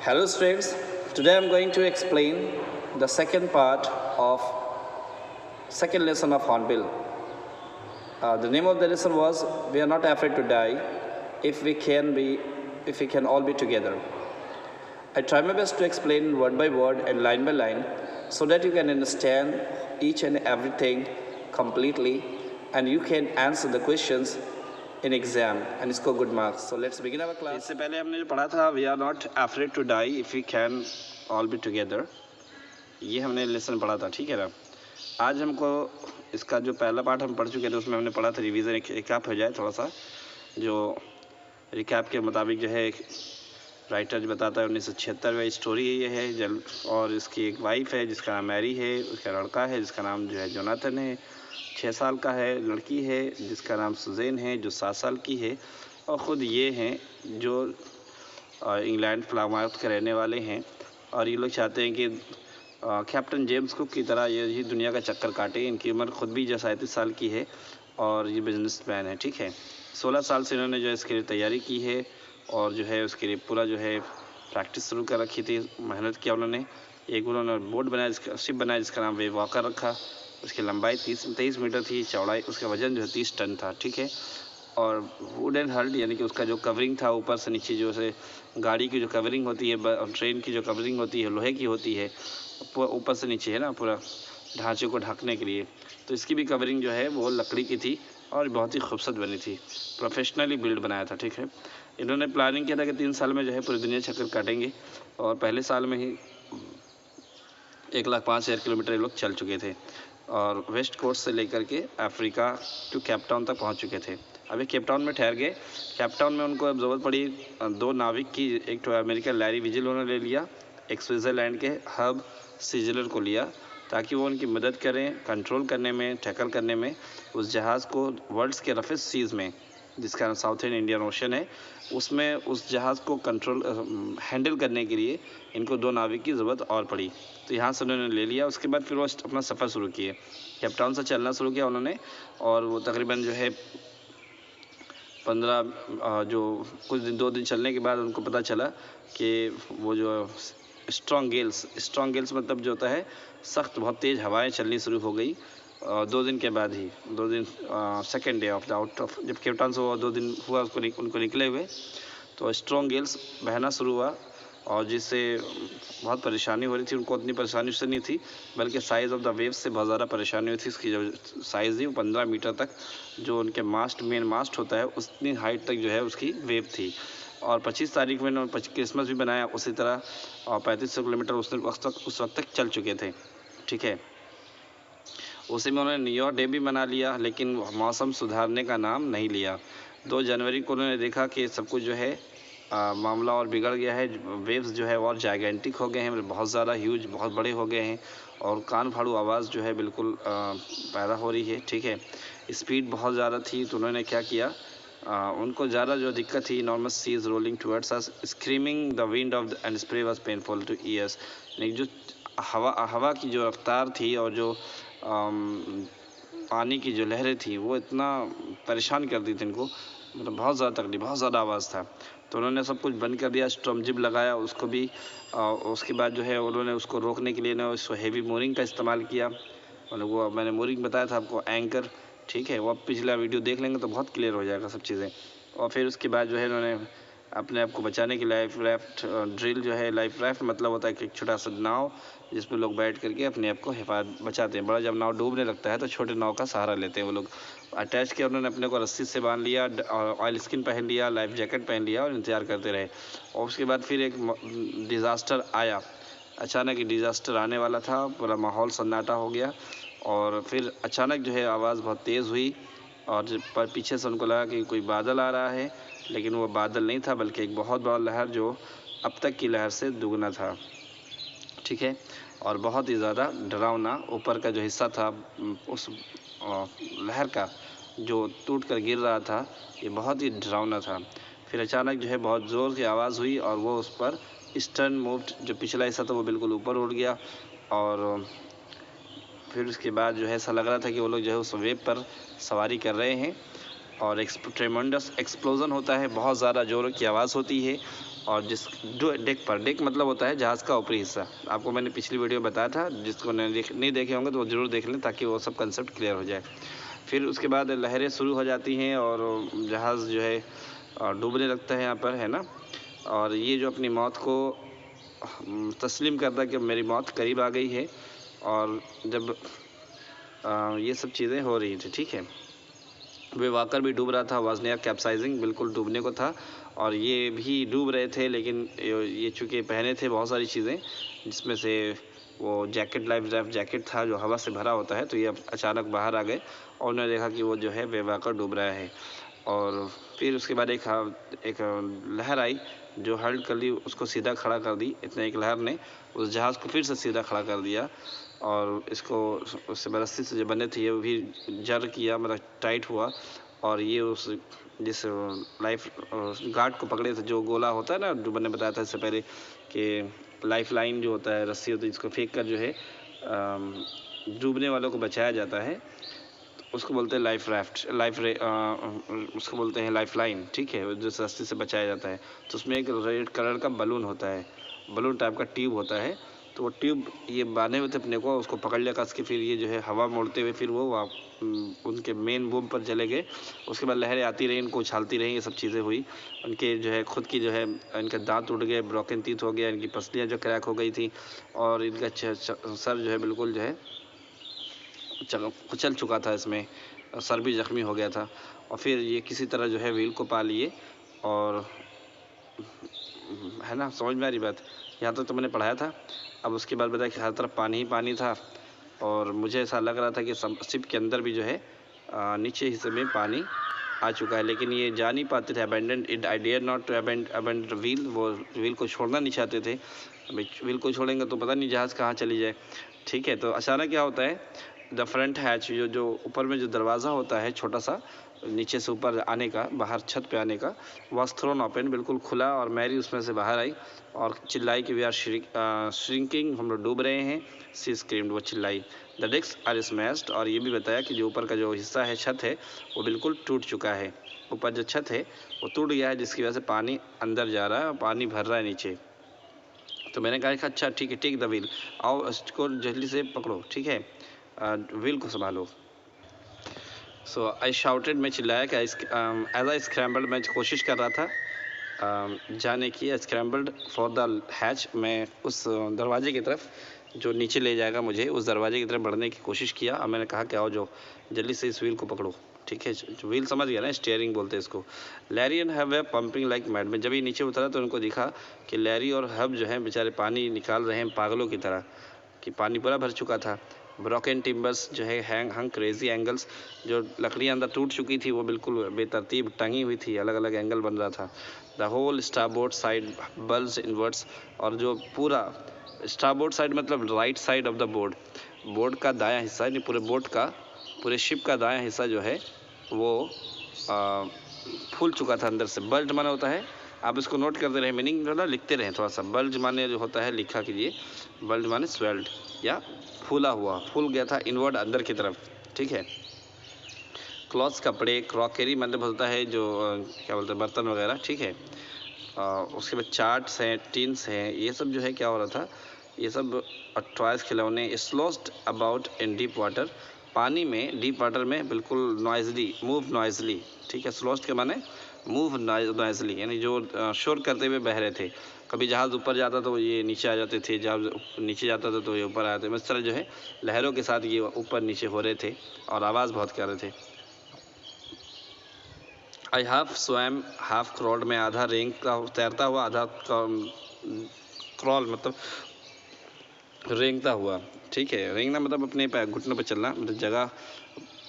Hello students, today I am going to explain the second part of second lesson of Hornbill. The name of the lesson was "We are not afraid to die if we can all be together." I try my best to explain word by word and line by line so that you can understand each and everything completely and you can answer the questions in exam and score good marks. So let's begin our class. इससे पहले हमने जो पढ़ा था we are not afraid to die if we can all be together, ये हमने lesson पढ़ा था, ठीक है ना। आज हमको इसका जो पहला पार्ट हम पढ़ चुके थे उसमें हमने पढ़ा था रिवीजन रिकैप हो जाए थोड़ा सा। जो रिकैप के मुताबिक जो है राइटर जो बताता है 1976 स्टोरी ये है और इसकी एक वाइफ है जिसका नाम मैरी है, उसका लड़का है जिसका नाम जो है जोनाथन है, 6 साल का है, लड़की है जिसका नाम सुजैन है जो 7 साल की है, और ख़ुद ये हैं जो इंग्लैंड प्लामाउथ के रहने वाले हैं। और ये लोग चाहते हैं कि कैप्टन जेम्स कुक की तरह ये दुनिया का चक्कर काटे। इनकी उम्र खुद भी जो 37 साल की है और ये बिजनेसमैन है, ठीक है। 16 साल से इन्होंने जो इसके लिए तैयारी की है और जो है उसके लिए पूरा जो है प्रैक्टिस शुरू कर रखी थी, मेहनत किया उन्होंने। एक उन्होंने बोट बनाया, शिप बनाया जिसका नाम वेव वॉकर रखा। उसकी लंबाई 23 मीटर थी, चौड़ाई उसका वज़न जो है 30 टन था, ठीक है। और वुड एंड हल्ड यानी कि उसका जो कवरिंग था ऊपर से नीचे, जो से गाड़ी की जो कवरिंग होती है, ट्रेन की जो कवरिंग होती है लोहे की होती है, ऊपर से नीचे है ना, पूरा ढांचे को ढकने के लिए। तो इसकी भी कवरिंग जो है वो लकड़ी की थी और बहुत ही खूबसूरत बनी थी, प्रोफेशनली बिल्ड बनाया था, ठीक है। इन्होंने प्लानिंग किया था कि 3 साल में जो है पूरी दुनिया चक्कर काटेंगे और पहले साल में ही 1,05,000 किलोमीटर ये लोग चल चुके थे और वेस्ट कोस्ट से लेकर के अफ्रीका टू केपटाउन तक पहुंच चुके थे। अभी केपटाउन में ठहर गए। केपटाउन में उनको अब ज़रूरत पड़ी 2 नाविक की। एक तो अमेरिकन लैरी विजिल उन्होंने ले लिया, एक स्विट्ज़रलैंड के हब सीजलर को लिया ताकि वो उनकी मदद करें कंट्रोल करने में, टैकल करने में उस जहाज़ को वर्ल्ड्स के रफेस्ट सीज़ में, जिसका साउथर्न इंडियन ओशन है, उसमें उस जहाज़ को कंट्रोल हैंडल करने के लिए इनको 2 नाविक की ज़रूरत और पड़ी। तो यहाँ से उन्होंने ले लिया। उसके बाद फिर वो अपना सफ़र शुरू किए, केपटाउन से चलना शुरू किया उन्होंने। और वो तकरीबन जो है 15 जो कुछ दिन 2 दिन चलने के बाद उनको पता चला कि वो जो स्ट्रॉन्ग गेल्स मतलब जो होता है सख्त बहुत तेज़ हवाएं चलनी शुरू हो गई। 2 दिन के बाद ही 2 दिन second day of the out of जब केपटाउन से वो 2 दिन हुआ उनको निकले हुए, तो स्ट्रॉन्ग गेल्स बहना शुरू हुआ और जिससे बहुत परेशानी हो रही थी। उनको उतनी परेशानी उससे नहीं थी बल्कि साइज़ ऑफ द वेव्स से बहुत ज़्यादा परेशानी हुई थी। उसकी जो साइज़ थी वो 15 मीटर तक, जो उनके मेन मास्ट होता है उतनी हाइट तक जो है उसकी वेव थी। और 25 तारीख में उन्होंने क्रिसमस भी बनाया उसी तरह, और 3500 किलोमीटर उस वक्त तक चल चुके थे, ठीक है। उसी में उन्होंने न्यू ईयर डे भी मना लिया, लेकिन मौसम सुधारने का नाम नहीं लिया। 2 जनवरी को उन्होंने देखा कि सब कुछ जो है मामला और बिगड़ गया है। वेव्स जो है और जाइगेंटिक हो गए हैं, बहुत ज़्यादा ह्यूज, बहुत बड़े हो गए हैं और कान फाड़ू आवाज़ जो है बिल्कुल पैदा हो रही है, ठीक है। स्पीड बहुत ज़्यादा थी, तो उन्होंने क्या किया, उनको ज़्यादा जो दिक्कत थी, enormous seas rolling towards us, screaming the wind off and spray was painful to ears. जो हवा की जो रफ्तार थी और जो पानी की जो लहरें थी वो इतना परेशान कर दी थी इनको, मतलब बहुत ज़्यादा तकलीफ, बहुत ज़्यादा आवाज़ था। तो उन्होंने सब कुछ बंद कर दिया, स्टॉर्म जिप लगाया उसको भी। उसके बाद जो है उन्होंने उसको रोकने के लिए ना उसको हेवी मोरिंग का इस्तेमाल किया। मतलब वो मैंने मोरिंग बताया था आपको, एंकर, ठीक है। वो आप पिछला वीडियो देख लेंगे तो बहुत क्लियर हो जाएगा सब चीज़ें। और फिर उसके बाद जो है उन्होंने अपने आप को बचाने की लाइफ राफ्ट ड्रिल जो है, लाइफ राफ्ट मतलब होता है कि एक छोटा सा नाव जिसमें लोग बैठ करके अपने आप को बचाते हैं। बड़ा जब नाव डूबने लगता है तो छोटे नाव का सहारा लेते हैं वो लोग। अटैच किया उन्होंने अपने को, रस्सी से बांध लिया, ऑयल स्किन पहन लिया, लाइफ जैकेट पहन लिया और इंतज़ार करते रहे। और उसके बाद फिर एक डिज़ास्टर आया, अचानक ही डिज़ास्टर आने वाला था, पूरा माहौल सन्नाटा हो गया। और फिर अचानक जो है आवाज़ बहुत तेज़ हुई और पीछे से उनको लगा कि कोई बादल आ रहा है, लेकिन वो बादल नहीं था बल्कि एक बहुत बड़ा लहर जो अब तक की लहर से दुगना था, ठीक है। और बहुत ही ज़्यादा डरावना ऊपर का जो हिस्सा था उस लहर का जो टूट कर गिर रहा था, ये बहुत ही डरावना था। फिर अचानक जो है बहुत ज़ोर की आवाज़ हुई और वो उस पर स्टर्न मूव्ड, जो पिछला हिस्सा था वो बिल्कुल ऊपर उड़ गया। और फिर उसके बाद जो है ऐसा लग रहा था कि वो लोग जो है उस वेव पर सवारी कर रहे हैं और ट्रेमेंडस एक्सप्लोजन होता है, बहुत ज़्यादा ज़ोर की आवाज़ होती है और जिस डेक मतलब होता है जहाज़ का ऊपरी हिस्सा। आपको मैंने पिछली वीडियो में बताया था, जिसको नहीं देखे होंगे तो वो ज़रूर देख लें ताकि वो सब कंसेप्ट क्लियर हो जाए। फिर उसके बाद लहरें शुरू हो जाती हैं और जहाज़ जो है डूबने लगता है यहाँ पर, है ना। और ये जो अपनी मौत को तस्लीम करता है कि मेरी मौत करीब आ गई है। और जब ये सब चीज़ें हो रही थी, ठीक है, वे वाकर भी डूब रहा था, वाज नियर कैप्साइजिंग, बिल्कुल डूबने को था। और ये भी डूब रहे थे, लेकिन ये चूँकि पहने थे बहुत सारी चीज़ें, जिसमें से वो जैकेट, लाइफ जैकेट था जो हवा से भरा होता है, तो ये अचानक बाहर आ गए और उन्होंने देखा कि वो जो है बेवाकर डूब रहा है। और फिर उसके बाद एक लहर आई जो हल्ड कर दी, उसको सीधा खड़ा कर दी। इतने एक लहर ने उस जहाज़ को फिर से सीधा खड़ा कर दिया और इसको उससे रस्सी से जो बने थे ये भी जर किया, मतलब टाइट हुआ। और ये उस जिस लाइफ गार्ड को पकड़े थे, जो गोला होता है ना, जो मैंने बताया था इससे पहले कि लाइफ लाइन जो होता है, रस्सी होती है, जिसको फेंक कर जो है डूबने वालों को बचाया जाता है, उसको बोलते हैं लाइफ राफ्ट, उसको बोलते हैं लाइफ लाइन, ठीक है, जिस रस्सी से बचाया जाता है। तो उसमें एक रेड कलर का बलून होता है, बलून टाइप का ट्यूब होता है। तो वो ट्यूब ये बांधे हुए थे अपने को, उसको पकड़ लिया कस के, फिर ये जो है हवा मोड़ते हुए फिर वो उनके मेन बूम पर चले गए। उसके बाद लहरें आती रही, इनको उछालती रही, ये सब चीज़ें हुई। उनके जो है खुद की जो है इनके दांत टूट गए, ब्रोकन टीथ हो गया, इनकी पसलियाँ जो क्रैक हो गई थी, और इनका सर जो है बिल्कुल जो है कुचल चुका था, इसमें सर भी जख्मी हो गया था। और फिर ये किसी तरह जो है व्हील को पा लिए। और है ना, समझ में आ रही बात? यहाँ तो मैंने पढ़ाया था। अब उसके बाद बताया कि हर तरफ पानी ही पानी था और मुझे ऐसा लग रहा था कि शिप के अंदर भी जो है नीचे हिस्से में पानी आ चुका है, लेकिन ये जा नहीं पाते थे। Abandon it, I dare not to abandon wheel, वो व्हील को छोड़ना नहीं चाहते थे। व्हील को छोड़ेंगे तो पता नहीं जहाज़ कहाँ चली जाए, ठीक है। तो अचानक क्या होता है, द फ्रंट हैच, जो ऊपर में जो दरवाज़ा होता है छोटा सा, नीचे से ऊपर आने का, बाहर छत पे आने का, वॉज थ्रोन ओपन, बिल्कुल खुला, और मैरी उसमें से बाहर आई और चिल्लाई कि वी आर श्रिंकिंग, हम लोग डूब रहे हैं। सी स्क्रीम्ड, वो चिल्लाई। द डेक्स आर स्मैश्ड, और ये भी बताया कि जो ऊपर का जो हिस्सा है, छत है, वो बिल्कुल टूट चुका है। ऊपर जो छत है वो टूट गया है, जिसकी वजह से पानी अंदर जा रहा है और पानी भर रहा है नीचे। तो मैंने कहा अच्छा ठीक है, टेक द व्हील, आओ इसको जल्दी से पकड़ो, ठीक है, व्हील को संभालो। सो आई शाउटेड, मैं चिल्लाया कि एज आई स्क्रैम्बल्ड, मैं कोशिश कर रहा था जाने की, स्क्रैम्बल्ड फॉर द हैच, मैं उस दरवाजे की तरफ जो नीचे ले जाएगा मुझे, उस दरवाजे की तरफ बढ़ने की कोशिश किया। और मैंने कहा कि आओ जो जल्दी से इस व्हील को पकड़ो, ठीक है, जो व्हील समझ गया ना, स्टीयरिंग बोलते हैं इसको। Larry and hub way pumping like mad, में जब ये नीचे उतरा तो उनको दिखा कि लैरी और हब जो है बेचारे पानी निकाल रहे हैं पागलों की तरह, कि पानी पूरा भर चुका था। ब्रोकन टिम्बर्स जो है हंग क्रेजी एंगल्स, जो लकड़ियाँ अंदर टूट चुकी थी वो बिल्कुल बेतरतीब टंगी हुई थी, अलग अलग एंगल बन रहा था। The whole starboard side bulge inwards, और जो पूरा स्टारबोर्ड साइड मतलब right side of the board का दायां हिस्सा, नहीं पूरे बोट का, पूरे शिप का दायां हिस्सा जो है वो फूल चुका था अंदर से। बल्ज माने होता है, आप इसको नोट करते रहे, मीनिंग थोड़ा लिखते रहें थोड़ा सा। बल्ज माने जो होता है, लिखा कीजिए, बल्ज माने स्वेल्ड या फूला हुआ, फूल गया था इनवर्ड अंदर की तरफ, ठीक है। क्लॉथ्स कपड़े, क्रॉकरी मतलब होता है जो क्या बोलते हैं, बर्तन वगैरह, ठीक है। उसके बाद चार्ट्स हैं, टिन्स हैं, ये सब जो है क्या हो रहा था, ये सब टॉयज खिलौने स्लोस्ड अबाउट इन डीप वाटर, पानी में, डीप वाटर में बिल्कुल नॉइजली, मूव नॉइजली, ठीक है। स्लोस्ड के माने मूव नॉइजली, यानी जो शोर करते हुए बह रहे थे। कभी जहाज़ ऊपर जाता तो ये नीचे आ जाते थे, जहाज़ नीचे जाता था तो ये ऊपर आ जाते, इस तरह जो है लहरों के साथ ये ऊपर नीचे हो रहे थे और आवाज़ बहुत कर रहे थे। आई हाफ स्वैम हाफ क्रॉल्ड, में आधा रेंगता तैरता हुआ, आधा क्रॉल मतलब रेंगता हुआ, ठीक है। रेंगना मतलब अपने घुटनों पर चलना, मतलब जगह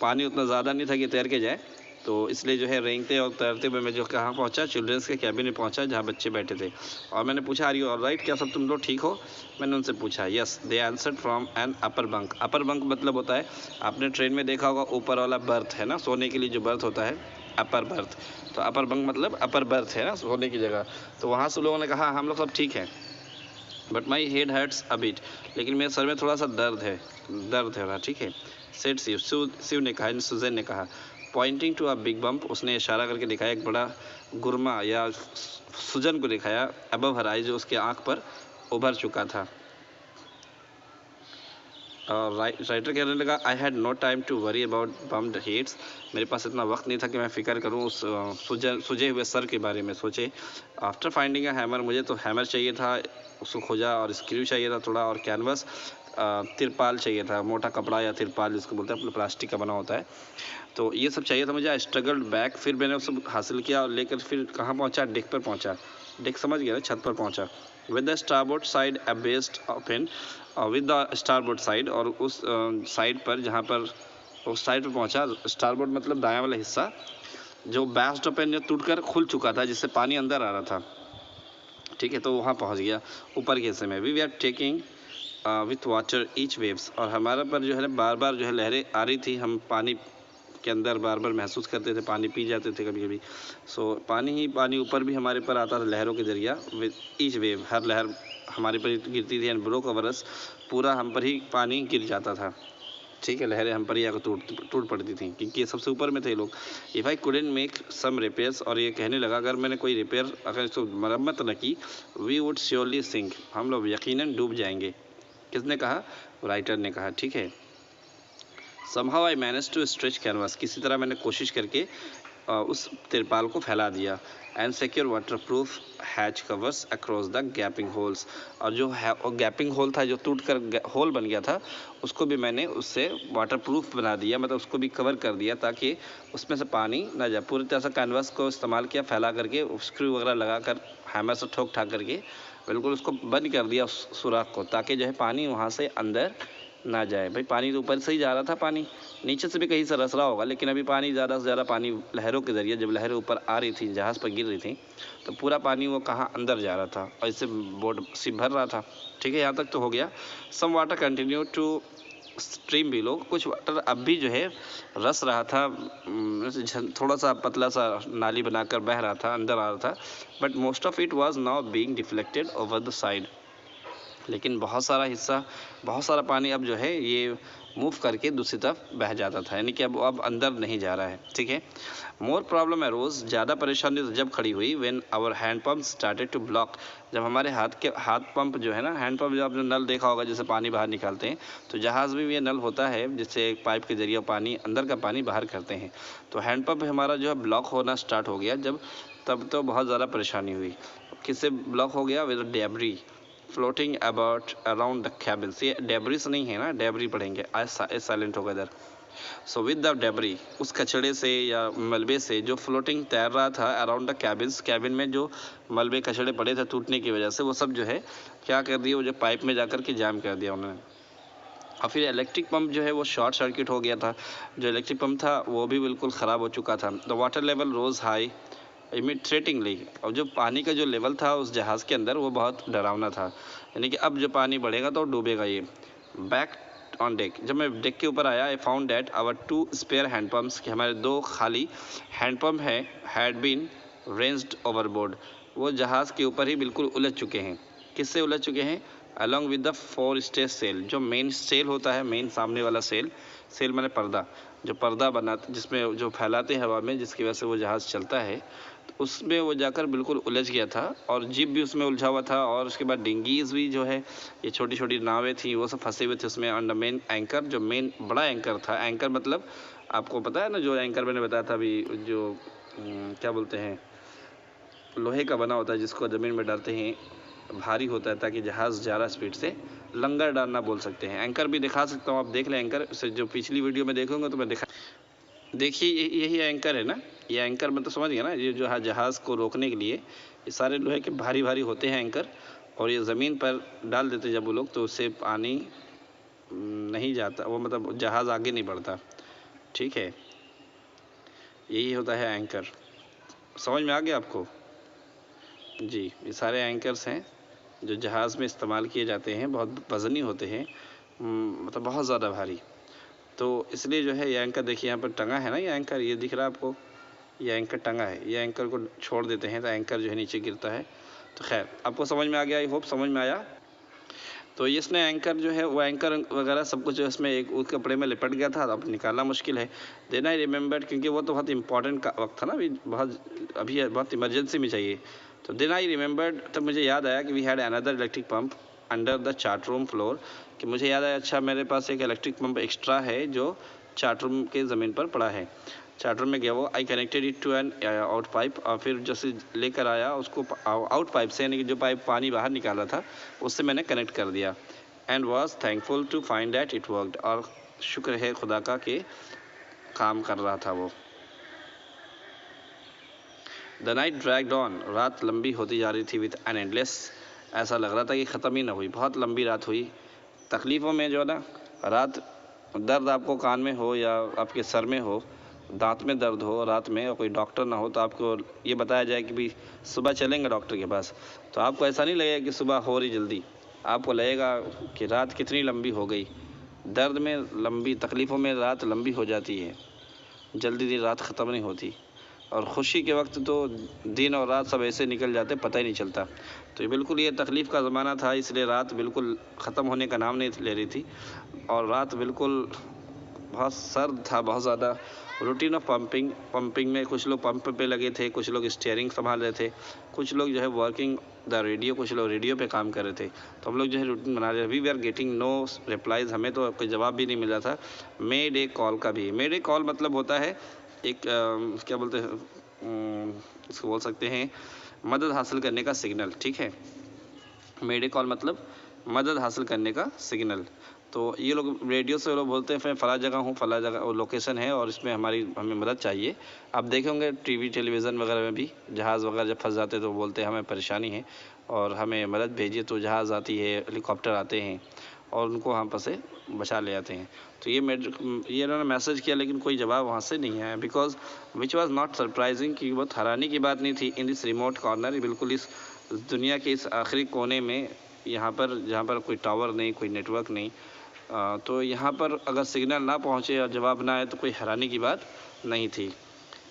पानी उतना ज़्यादा नहीं था कि तैर के जाए, तो इसलिए जो है रेंगते और तैरते हुए मैं जो कहाँ पहुँचा, चिल्ड्रंस के कैबिन में पहुँचा जहाँ बच्चे बैठे थे। और मैंने पूछा आर यू ऑलराइट, क्या सब तुम लोग ठीक हो? मैंने उनसे पूछा। Yes they answered from an upper bunk. Upper bunk मतलब होता है, आपने ट्रेन में देखा होगा ऊपर वाला बर्थ है ना, सोने के लिए जो बर्थ होता है, अपर बर्थ। तो अपर बंक मतलब अपर बर्थ है ना, सोने की जगह। तो वहाँ से लोगों ने कहा हम लोग सब ठीक हैं, but my head hurts a bit, लेकिन मेरे सर में थोड़ा सा दर्द है रहा, ठीक है। सेड शिव ने कहा, सुजैन ने कहा। Pointing to a big bump, उसने इशारा करके दिखाया एक बड़ा गुरमा या सूजन को दिखाया अबव हर आई, जो उसके आँख पर उभर चुका था। राइटर कहने लगा I had no time to worry about bumped heads, मेरे पास इतना वक्त नहीं था कि मैं फिक्र करूं उस सूजे हुए सर के बारे में सोचे। आफ्टर फाइंडिंग अ हैमर, मुझे तो हैमर चाहिए था, उसको खोजा, और स्क्रू चाहिए था थोड़ा, और कैनवस तिरपाल चाहिए था, मोटा कपड़ा या तिरपाल जिसको बोलते हैं, प्लास्टिक का बना होता है, तो ये सब चाहिए था मुझे। आई स्ट्रगल्ड बैक, फिर मैंने सब हासिल किया और लेकर फिर कहाँ पहुँचा, डेक पर पहुँचा। डेक समझ गया ना, छत पर पहुँचा। With the starboard side abased open, with the starboard side, और उस साइड पर जहाँ पर उस साइड पर पहुँचा, स्टारबोर्ड मतलब दायां वाला हिस्सा, जो बेस्ड ओपन जो टूटकर खुल चुका था, जिससे पानी अंदर आ रहा था, ठीक है, तो वहाँ पहुँच गया ऊपर के हिस्से में। We are taking with water each waves, और हमारा पर जो है बार बार जो है लहरें आ रही थी, हम पानी के अंदर बार बार महसूस करते थे, पानी पी जाते थे कभी कभी। सो पानी ही पानी ऊपर भी हमारे पर आता था लहरों के जरिया, विद ईच वेव, हर लहर हमारे पर गिरती थी, एंड ब्रोक अवर, पूरा हम पर ही पानी गिर जाता था, ठीक है, लहरें हम पर ही आकर टूट पड़ती थी, क्योंकि ये सबसे ऊपर में थे लोग। If I couldn't make some repairs, और ये कहने लगा अगर मैंने कोई रिपेयर, अगर इसको मरम्मत न की, वी वुड श्योरली सिंक, हम लोग यकीनन डूब जाएंगे। किसने कहा? राइटर ने कहा, ठीक है। Somehow I managed to stretch canvas, किसी तरह मैंने कोशिश करके उस तिरपाल को फैला दिया, and secure waterproof hatch covers across the gapping holes, और जो गैपिंग होल था, जो टूट कर होल बन गया था, उसको भी मैंने उससे वाटरप्रूफ बना दिया, मतलब उसको भी कवर कर दिया ताकि उसमें से पानी ना जाए। पूरी तरह से कैनवास को इस्तेमाल किया, फैला करके स्क्रू वगैरह लगा कर हैमर से ठोक ठाक करके बिल्कुल उसको बंद कर दिया उस सुराख को, ताकि जो है पानी वहाँ से अंदर ना जाए। भाई पानी तो ऊपर से ही जा रहा था, पानी नीचे से भी कहीं से रस रहा होगा, लेकिन अभी पानी ज़्यादा से ज़्यादा पानी लहरों के ज़रिए, जब लहरें ऊपर आ रही थी, जहाज़ पर गिर रही थी, तो पूरा पानी वो कहाँ अंदर जा रहा था, और इससे बोट सिप भर रहा था, ठीक है, यहाँ तक तो हो गया। Some water continue to stream below, कुछ वाटर अब भी जो है रस रहा था, थोड़ा सा पतला सा नाली बनाकर बह रहा था, अंदर आ रहा था, but most of it was now being deflected over the side, लेकिन बहुत सारा हिस्सा, बहुत सारा पानी अब जो है ये मूव करके दूसरी तरफ बह जाता था, यानी कि अब अंदर नहीं जा रहा है, ठीक है। मोर प्रॉब्लम अरोज, ज़्यादा परेशानी तो जब खड़ी हुई, when our hand pump started to block, जब हमारे हाथ पंप जो है ना, हैंड पंप जो आपने नल देखा होगा जिससे पानी बाहर निकालते हैं, तो जहाज़ में भी ये नल होता है जिससे एक पाइप के जरिए पानी, अंदर का पानी बाहर करते हैं। तो हैंड पंप हमारा जो है ब्लॉक होना स्टार्ट हो गया जब, तब तो बहुत ज़्यादा परेशानी हुई। किससे ब्लॉक हो गया? With debris floating about around the cabins, ये डेब्रिस नहीं है ना, डेब्री पढ़ेंगे, साइलेंट होगा इधर। सो विद द डेब्री, उस कचड़े से या मलबे से जो फ्लोटिंग तैर रहा था अराउंड द कैबिन्स, कैबिन में जो मलबे कचड़े पड़े थे टूटने की वजह से, वो सब जो है क्या कर दिया, वो जो पाइप में जाकर के जाम कर दिया उन्होंने। और फिर इलेक्ट्रिक पंप जो है वो शॉर्ट सर्किट हो गया था, जो इलेक्ट्रिक पंप था वो भी बिल्कुल ख़राब हो चुका था। The water level rose high imitatingly, और जो पानी का जो लेवल था उस जहाज़ के अंदर वो बहुत डरावना था, यानी कि अब जो पानी बढ़ेगा तो डूबेगा ये। बैक ऑन डेक, जब मैं डेक के ऊपर आया, I found that our 2 spare hand pumps, कि हमारे 2 खाली हैंड पम्प हैं, हैड बीन रेंज्ड ओवरबोर्ड, वो जहाज़ के ऊपर ही बिल्कुल उलझ चुके हैं। किससे उलझ चुके हैं? Along with the 4 staysail, जो मेन सेल होता है, मेन सामने वाला सेल, सेल मैंने पर्दा, जो पर्दा बनाते जिसमें जो फैलाते हैं हवा में, जिसकी वजह से वो जहाज़ चलता है, तो उसमें वो जाकर बिल्कुल उलझ गया था, और जिप भी उसमें उलझा हुआ था, और उसके बाद डिंगीज़ भी जो है, ये छोटी छोटी नावें थी, वो सब फंसे हुए थे उसमें। अंडर मेन एंकर, जो मेन बड़ा एंकर था, एंकर मतलब आपको पता है ना, जो एंकर मैंने बताया था अभी, जो क्या बोलते हैं, लोहे का बना होता है, जिसको ज़मीन में डालते हैं, भारी होता है ताकि जहाज़ ज़्यादा स्पीड से, लंगर डालना बोल सकते हैं। एंकर भी दिखा सकता हूँ, आप देख लें एंकर से, जो पिछली वीडियो में देखोगे तो मैं दिखा, देखिए यही एंकर है ना, ये एंकर मतलब समझ गया ना, ये जो है जहाज़ को रोकने के लिए ये सारे लोहे के भारी भारी होते हैं एंकर, और ये ज़मीन पर डाल देते जब वो लोग, तो उससे पानी नहीं जाता, वो मतलब जहाज़ आगे नहीं बढ़ता, ठीक है, यही होता है एंकर। समझ में आ गया आपको? जी, ये सारे एंकर्स हैं जो जहाज़ में इस्तेमाल किए जाते हैं, बहुत वज़नी होते हैं, मतलब बहुत ज़्यादा भारी, तो इसलिए जो है ये एंकर देखिए यहाँ पर टंगा है ना, ये एंकर, ये दिख रहा है आपको, ये एंकर टंगा है, ये एंकर को छोड़ देते हैं तो एंकर जो है नीचे गिरता है। तो खैर आपको समझ में आ गया, आई होप समझ में आया। तो इसने एंकर जो है वो एंकर वगैरह सब कुछ जो इसमें एक उस कपड़े में लिपट गया था, अब निकालना मुश्किल है। देन आई रिमेंबर्ड, क्योंकि वो तो बहुत इंपॉर्टेंट वक्त था ना, अभी बहुत इमरजेंसी में चाहिए। तो देन आई रिमेंबर्ड, तब मुझे याद आया कि we had another electric pump under the chart room floor, कि मुझे याद आया अच्छा मेरे पास एक इलेक्ट्रिक पंप एक्स्ट्रा है जो चार्ट रूम के ज़मीन पर पड़ा है। चार्ट रूम में गया वो, I connected it to an out pipe, और फिर जैसे लेकर आया उसको आउट पाइप से, यानी कि जो पाइप पानी बाहर निकाला था उससे मैंने कनेक्ट कर दिया। And was thankful to find that it worked, और शुक्र है खुदा का कि काम कर रहा था वो। द नाइट ड्रैग्ड ऑन, रात लंबी होती जा रही थी विथ एन एंडलेस, ऐसा लग रहा था कि ख़त्म ही ना हुई, बहुत लंबी रात हुई। तकलीफ़ों में जो है ना, रात दर्द आपको कान में हो या आपके सर में हो, दांत में दर्द हो रात में, और कोई डॉक्टर ना हो, तो आपको ये बताया जाए कि भाई सुबह चलेंगे डॉक्टर के पास, तो आपको ऐसा नहीं लगेगा कि सुबह हो रही जल्दी, आपको लगेगा कि रात कितनी लंबी हो गई। दर्द में लंबी, तकलीफ़ों में रात लंबी हो जाती है, जल्दी दिन रात ख़त्म नहीं होती। और ख़ुशी के वक्त तो दिन और रात सब ऐसे निकल जाते, पता ही नहीं चलता। तो ये बिल्कुल ये तकलीफ़ का ज़माना था, इसलिए रात बिल्कुल ख़त्म होने का नाम नहीं ले रही थी, और रात बिल्कुल बहुत सर्द था, बहुत ज़्यादा। रूटीन ऑफ पंपिंग में कुछ लोग पंप पे लगे थे, कुछ लोग स्टीयरिंग संभाल रहे थे, कुछ लोग जो है वर्किंग द रेडियो, कुछ लोग रेडियो पे काम कर रहे थे। तो हम लोग जो है रूटीन बना रहे थे। We are getting no replies, हमें तो कोई जवाब भी नहीं मिल रहा था। मेड ए कॉल का भी, मेड ए कॉल मतलब होता है एक क्या बोलते हैं, इसको बोल सकते हैं मदद हासिल करने का सिग्नल, ठीक है। मेड ए कॉल मतलब मदद हासिल करने का सिग्नल। तो ये लोग रेडियो से लोग बोलते हैं मैं फला जगह हूँ, फला जगह वो लोकेशन है और इसमें हमें मदद चाहिए। आप देखे होंगे टीवी टेलीविज़न वगैरह में भी, जहाज़ वगैरह जब फंस जाते हैं तो बोलते हैं हमें परेशानी है और हमें मदद भेजिए, तो जहाज़ आती है, हेलीकॉप्टर आते हैं और उनको वहाँ पर से बचा ले आते हैं। तो ये इन्होंने मैसेज किया, लेकिन कोई जवाब वहाँ से नहीं आया, because which was not surprising, कि बहुत हैरानी की बात नहीं थी। इन दिस रिमोट कॉर्नर, बिल्कुल इस दुनिया के इस आखिरी कोने में, यहाँ पर जहाँ पर कोई टावर नहीं, कोई नेटवर्क नहीं, तो यहाँ पर अगर सिग्नल ना पहुँचे और जवाब ना आए तो कोई हैरानी की बात नहीं थी।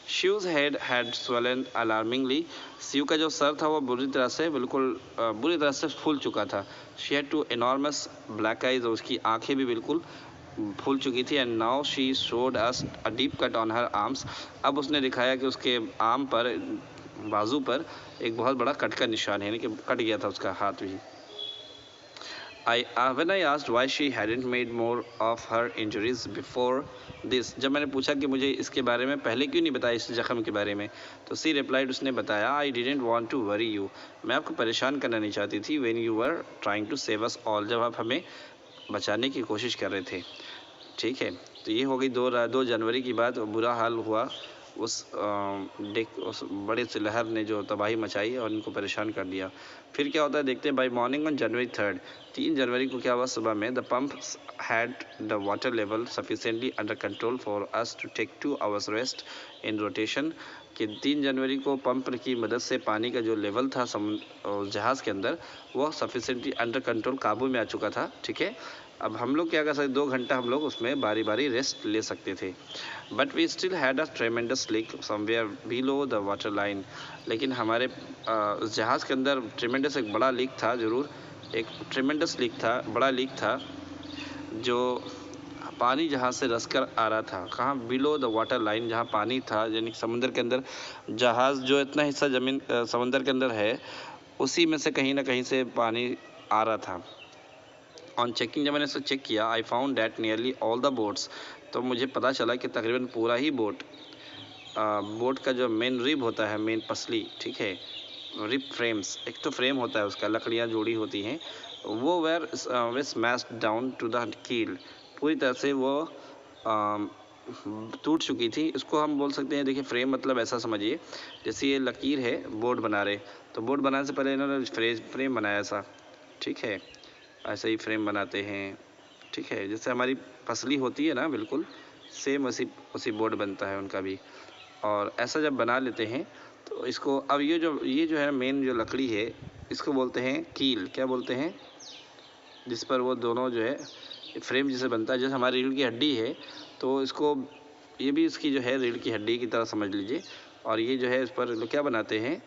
शिव's head had swollen alarmingly, Shiv का जो सर था वो बुरी तरह से फूल चुका था। She had two enormous black eyes, और उसकी आंखें भी बिल्कुल फूल चुकी थी। And now she showed us a deep cut on her arms, अब उसने दिखाया कि उसके आर्म पर, बाजू पर एक बहुत बड़ा कट का निशान है, यानी कि कट गया था उसका हाथ भी। When I asked why she hadn't made more of her injuries before this, जब मैंने पूछा कि मुझे इसके बारे में पहले क्यों नहीं बताया, इस जख्म के बारे में, तो she replied, उसने बताया, I didn't want to worry you, मैं आपको परेशान करना नहीं चाहती थी, when you were trying to save us all, जब आप हमें बचाने की कोशिश कर रहे थे, ठीक है। तो ये हो गई 2 जनवरी की बात। बुरा हाल हुआ उस बड़े से लहर ने जो तबाही मचाई और इनको परेशान कर दिया। फिर क्या होता है देखते हैं। बाई मॉर्निंग ऑन जनवरी 3, 3 जनवरी को क्या हुआ, सुबह में the pump had the water level sufficiently under control for us to take 2 hours rest in rotation, कि 3 जनवरी को पंप की मदद से पानी का जो लेवल था जहाज़ के अंदर, वो सफिशेंटली अंडर कंट्रोल, काबू में आ चुका था, ठीक है। अब हम लोग क्या कर सकते, 2 घंटा हम लोग उसमें बारी बारी रेस्ट ले सकते थे। But we still had a tremendous leak somewhere below the water line, लेकिन हमारे जहाज़ के अंदर ट्रेमेंडस एक बड़ा लीक था, ज़रूर एक ट्रेमेंडस लीक था, बड़ा लीक था, जो पानी जहाज़ से रस कर आ रहा था। कहाँ, बिलो द वाटर लाइन, जहाँ पानी था, यानी समुद्र के अंदर जहाज़ जो इतना हिस्सा ज़मीन समुद्र के अंदर है, उसी में से कहीं ना कहीं से पानी आ रहा था। ऑन चेकिंग, जब मैंने इसे चेक किया, आई found that nearly all the boats, तो मुझे पता चला कि तकरीबन पूरा ही बोट का जो मेन रिब होता है, मेन पसली, ठीक है, रिब फ्रेम्स, एक तो फ्रेम होता है उसका, लकड़ियाँ जोड़ी होती हैं, वो were smashed down to the keel, पूरी तरह से वो टूट चुकी थी। इसको हम बोल सकते हैं, देखिए फ्रेम मतलब ऐसा समझिए, जैसे ये लकीर है, बोर्ड बना रहे, तो बोर्ड बनाने से पहले इन्होंने फ्रेम बनाया ऐसा, ठीक है, ऐसे ही फ्रेम बनाते हैं, ठीक है, जैसे हमारी फसली होती है ना, बिल्कुल सेम उसी बोर्ड बनता है उनका भी। और ऐसा जब बना लेते हैं तो इसको, अब ये जो है मेन जो लकड़ी है, इसको बोलते हैं कील, क्या बोलते हैं, जिस पर वो दोनों जो है फ्रेम जिसे बनता है, जैसे हमारी रीढ़ की हड्डी है, तो इसको, ये भी इसकी जो है रीढ़ की हड्डी की तरह समझ लीजिए। और ये जो है इस पर लोग क्या बनाते हैं,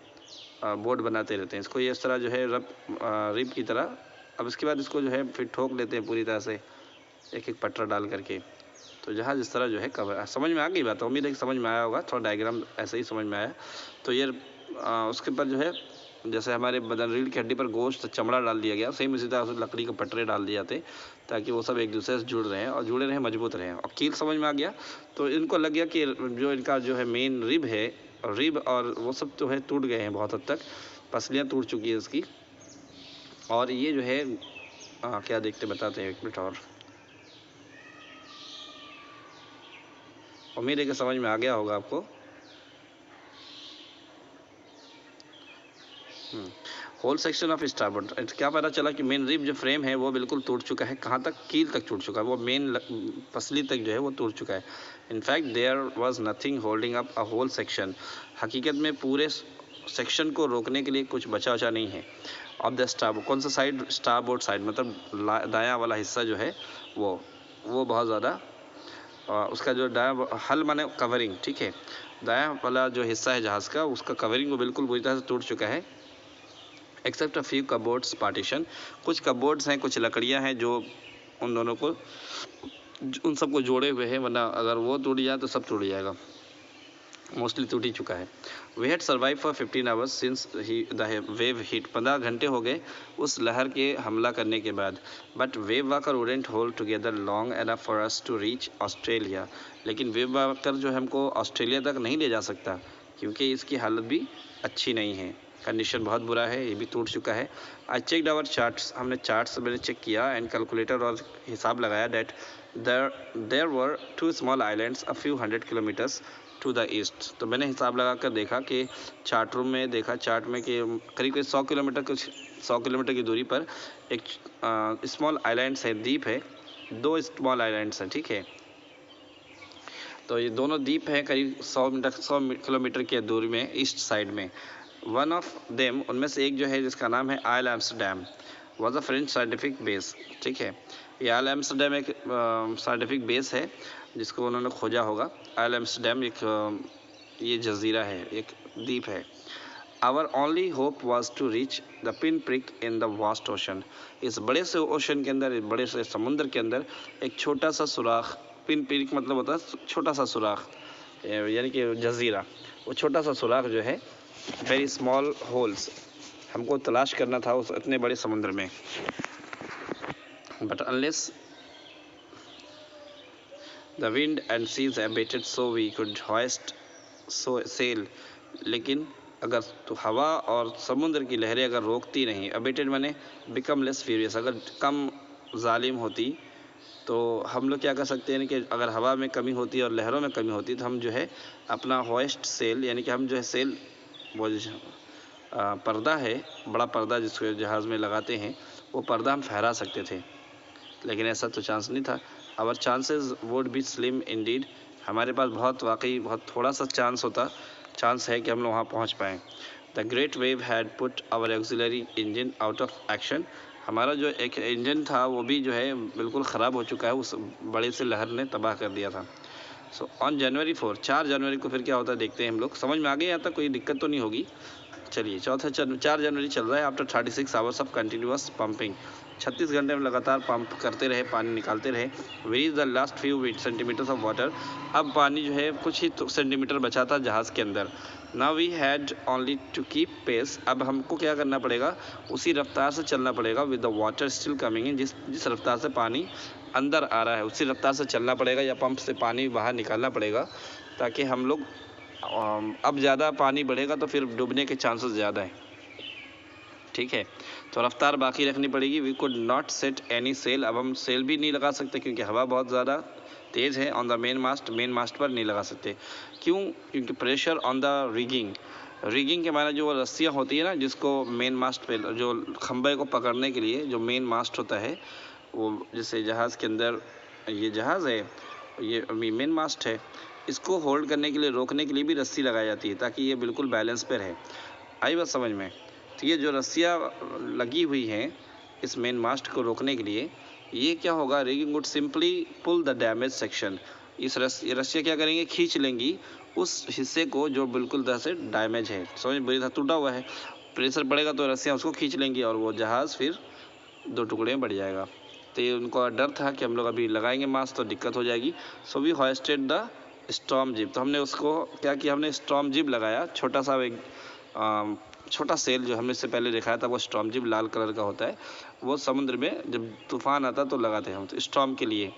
बोर्ड बनाते रहते हैं इसको, ये इस तरह जो है रिब की तरह अब इसके बाद इसको जो है फिर ठोक लेते हैं पूरी तरह से एक एक पटरा डाल करके। तो जहाज़ इस तरह जो है कवर, समझ में आ गई बात? उम्मीद है कि समझ में आया होगा, थोड़ा डायग्राम ऐसे ही समझ में आया। तो ये उसके ऊपर जो है जैसे हमारे बदन रीढ़ की हड्डी पर गोश्त चमड़ा डाल दिया गया, सेम इसी तरह से लकड़ी के पटरे डाल दिए जाते ताकि वो सब एक दूसरे से जुड़ रहे हैं और जुड़े रहें, मजबूत रहें। और कील समझ में आ गया। तो इनको लग गया कि जो इनका जो है मेन रिब है, रिब और वो सब जो है टूट गए हैं बहुत हद तक, पसलियाँ टूट चुकी है इसकी। और ये जो है क्या देखते बताते हैं, एक मिनट और। उम्मीद है कि समझ में आ गया होगा आपको। होल सेक्शन ऑफ स्टारबोर्ड, क्या पता चला कि मेन रिब जो फ्रेम है वो बिल्कुल टूट चुका है। कहाँ तक? कील तक टूट चुका है, वो मेन पसली तक जो है वो टूट चुका है। In fact there was nothing holding up a whole section, हकीकत में पूरे सेक्शन को रोकने के लिए कुछ बचा वचा नहीं है। ऑफ द स्टारबोर्ड, कौन सा साइड? स्टारबोर्ड साइड, मतलब दायां वाला हिस्सा जो है वो बहुत ज़्यादा उसका जो दायां हल माने कवरिंग, ठीक है, दायां वाला जो हिस्सा है जहाज़ का, उसका कवरिंग वो बिल्कुल बुरी तरह से टूट चुका है। Except a few cupboards partition, कुछ कबोर्ड्स हैं, कुछ लकड़ियां हैं जो उन दोनों को, उन सबको जोड़े हुए हैं, वरना अगर वो टूट जाए तो सब टूट जाएगा। मोस्टली टूट ही चुका है। We had survive for 15 hours since the wave hit, 15 घंटे हो गए उस लहर के हमला करने के बाद। But Wave Walker wouldn't hold together long enough for us to reach Australia, लेकिन वेव वाकर जो हमको ऑस्ट्रेलिया तक नहीं ले जा सकता क्योंकि इसकी हालत भी अच्छी नहीं है, कंडीशन बहुत बुरा है, ये भी टूट चुका है। आई चेकड आवर चार्ट्स, हमने चार्ट्स मैंने चेक किया एंड कैलकुलेटर और हिसाब लगाया that there were 2 small islands a few 100 kilometres to the east. तो मैंने हिसाब लगा कर देखा कि चार्ट रूम में देखा चार्ट में कि करीब 100 किलोमीटर, कुछ 100 किलोमीटर की दूरी पर एक स्मॉल आइलैंड्स है, द्वीप है, 2 स्मॉल आइलैंड्स हैं, ठीक है। तो ये दोनों द्वीप हैं करीब 100 किलोमीटर की दूरी में ईस्ट साइड में। वन ऑफ देम, उनमें से एक जो है जिसका नाम है oil Amsterdam, was a French scientific base, ठीक है। ये आयल एम्स्टरडैम एक साइंटिफिक बेस है जिसको उन्होंने खोजा होगा। आयल एम्स्टरडैम एक ये जजीरा है, एक द्वीप है। Our only hope was to reach the pinprick in the vast ocean, इस बड़े से ओशन के अंदर, इस बड़े से समुद्र के अंदर एक छोटा सा सुराख, पिन प्रिक मतलब होता है छोटा सा सुराख, यानी कि जजीरा, वो छोटा सा सुराख जो है, वेरी स्मॉल होल्स, हमको तलाश करना था उस इतने बड़े समुद्र में। But unless the wind and seas abated so we could hoist sail, लेकिन अगर तो हवा और समुद्र की लहरें अगर रोकती नहीं, अबेटेड माने बिकम लेस फ्यूरियस, अगर कम जालिम होती तो हम लोग क्या कर सकते हैं कि अगर हवा में कमी होती और लहरों में कमी होती तो हम जो है अपना होइस्ट सेल, यानी कि हम जो है सेल, वो पर्दा है, बड़ा पर्दा जिसको जहाज़ में लगाते हैं, वो पर्दा हम फहरा सकते थे, लेकिन ऐसा तो चांस नहीं था। Our chances would be slim indeed, हमारे पास वाकई बहुत थोड़ा सा चांस है कि हम लोग वहाँ पहुँच पाएँ। The great wave had put our auxiliary engine out of action, हमारा जो एक इंजन था वो भी जो है बिल्कुल ख़राब हो चुका है, उस बड़े से लहर ने तबाह कर दिया था। सो ऑन जनवरी 4, 4 जनवरी को फिर क्या होता है देखते हैं हम लोग। समझ में आ गया, यहाँ तक कोई दिक्कत तो नहीं होगी। चलिए 4 जनवरी चल रहा है। After 36 hours of continuous pumping, 36 घंटे में लगातार पंप करते रहे, पानी निकालते रहे। We is the last few centimetres of water, अब पानी जो है कुछ ही सेंटीमीटर बचा था जहाज़ के अंदर। Now we had only to keep pace, अब हमको क्या करना पड़ेगा, उसी रफ्तार से चलना पड़ेगा। With the water still coming in, जिस रफ्तार से पानी अंदर आ रहा है उसी रफ्तार से चलना पड़ेगा, या पंप से पानी बाहर निकालना पड़ेगा, ताकि हम लोग, अब ज़्यादा पानी बढ़ेगा तो फिर डूबने के चांसेस ज़्यादा हैं, ठीक है। तो रफ्तार बाकी रखनी पड़ेगी। We could not set any sail, अब हम सेल भी नहीं लगा सकते क्योंकि हवा बहुत ज़्यादा तेज़ है। ऑन द मेन मास्ट पर नहीं लगा सकते, क्यों? क्योंकि प्रेशर ऑन द रिगिंग के माने जो वो रस्सियाँ होती है ना, जिसको मेन मास्ट पे, जो खंभे को पकड़ने के लिए जो मेन मास्ट होता है, वो जैसे जहाज़ के अंदर ये जहाज़ है, ये मेन मास्ट है, इसको होल्ड करने के लिए, रोकने के लिए भी रस्सी लगाई जाती है ताकि ये बिल्कुल बैलेंस पर रहे। आई बात समझ में? तो ये जो रस्सियाँ लगी हुई हैं इस मेन मास्ट को रोकने के लिए, ये क्या होगा, rigging would simply pull the damage section, इस रस्सियाँ क्या करेंगे, खींच लेंगी उस हिस्से को जो बिल्कुल तरह से डैमेज है, समझ बुरी तरह टूटा हुआ है, प्रेशर पड़ेगा तो रस्सियाँ उसको खींच लेंगी और वो जहाज़ फिर 2 टुकड़े में बढ़ जाएगा। तो ये उनको डर था कि हम लोग अभी लगाएंगे मास्क तो दिक्कत हो जाएगी। So we hoisted the storm jib. तो हमने उसको क्या किया, हमने स्टॉर्म जिप लगाया, छोटा सा एक छोटा सेल जो हमने इससे पहले दिखाया था वो स्टॉर्म जिप लाल कलर का होता है, वो समुद्र में जब तूफान आता तो लगाते हैं हम, तो स्टॉर्म के लिए।